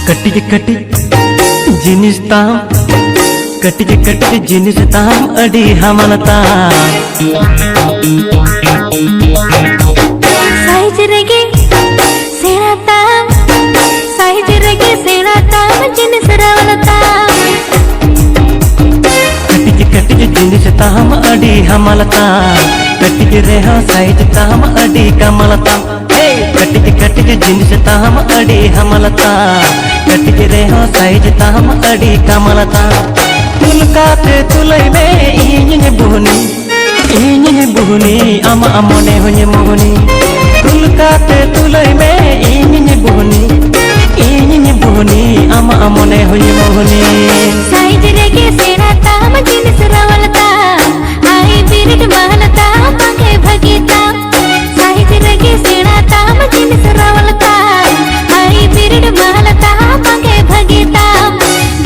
कटिज कटिज जिनिस ताम कटिज कटिज जिनिस ताम अड़ी हमलता साइज रेगे सेना ताम साइज रेगे सेना ताम जिनिस रावलता कटिज कटिज जिनिस ताम अड़ी हमलता कटिज रेहा साइज ताम अड़ी कमलता कटिज कटिज जिनिस ताम अड़ी हमलता कटिज रेहा साइज ताम अड़ी कमलता तुलकाते तुलई में इन्हे बुहनी आमा मने होने मोहनी तुलकाते तुलई में इन्हे बुहनी आमा मने होने मोहनी साइज रेगे सेना ताम जिनिस रावलता आई बिरट महलता पंगे भगीता साइज रेगे सेना ताम जिनिस रावलता आई बिरट महलता पंगे भगीता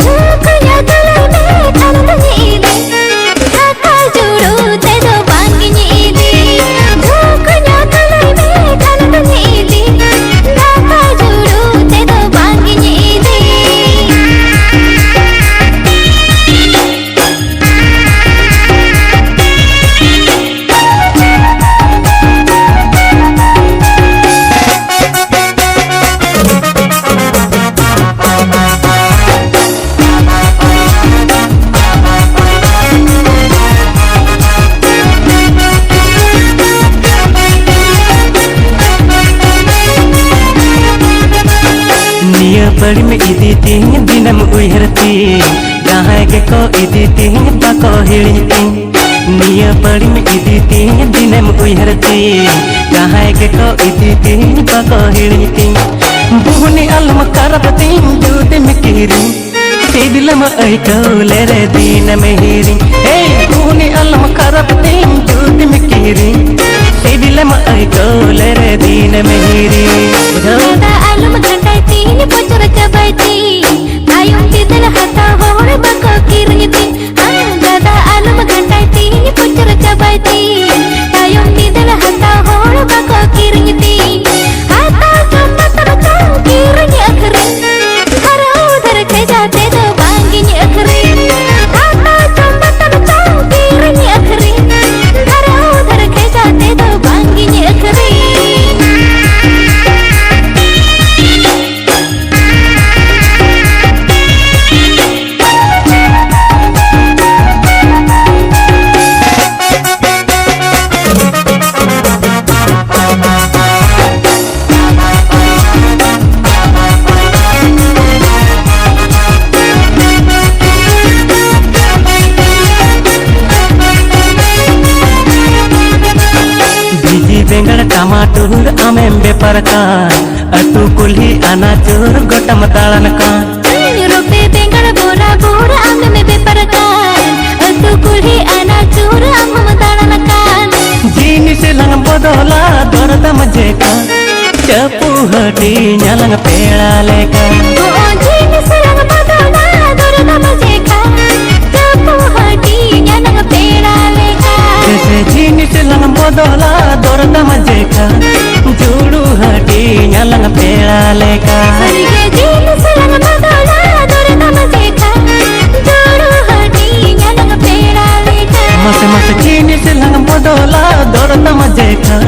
झूकया गले में ठंडनी इले ढाका जुड़ू ते दो बांगिनी इले झूकया गले में ठंडनी इले ढाका जुड़ू ते दो बांगिनी इले बड़ी में इदी तीन दिनम उहरती जहाँ के को इदी तीन बाको हिड़ती निया बड़ी में इदी तीन दिनम उहरती जहाँ के को इदी तीन बाको हिड़ती बुहनी अलम करबती दूध में किरी सिदिलम ऐको ले रे दीन में हिरी हे बुहनी अलम करबती दूध में किरी सिदिलम ऐको ले रे दीन में हिरी दादा आलम घंटाई तीन पोचर चबाईती आयुम तिदल हाथा होड़ बको किरंगती दादा आलम घंटाई तीन पोचर चबाईती आयुम तिदल हाथा होड़ बको किरंगती हाथा चमतर चाम किरंग अखरे हर उधर खे जाते दो बांगिनी अखरे हाथा चमतर चाम किरंग अखरे हर उधर खे जाते दो बांगिनी अखरे बेंगड़ टमाटर आमें बेपरका अटू कुल्ही अनाचूर गोटम ताड़न का रुपे बेंगड़ बोरा बोरा आम में बेपरका अटू कुल्ही अनाचूर आम में ताड़न का जीनी से लंग बदोला दरदम जेका चपू हटी न्यालंग पेड़ा लेका ओ जीनी से लंग बदोला दरदम जेका चपू हटी न्यालंग पेड़ा लेका जैसे जीनी से लंग बदोला दरदम जेका जोड़ू हटी न्यालंग पेड़ा लेका सरगे जीनी से लंग बदोला दरदम जेका जोड़ू हटी न्यालंग पेड़ा लेका मस मस जीनी से लंग बदोला दरदम जेका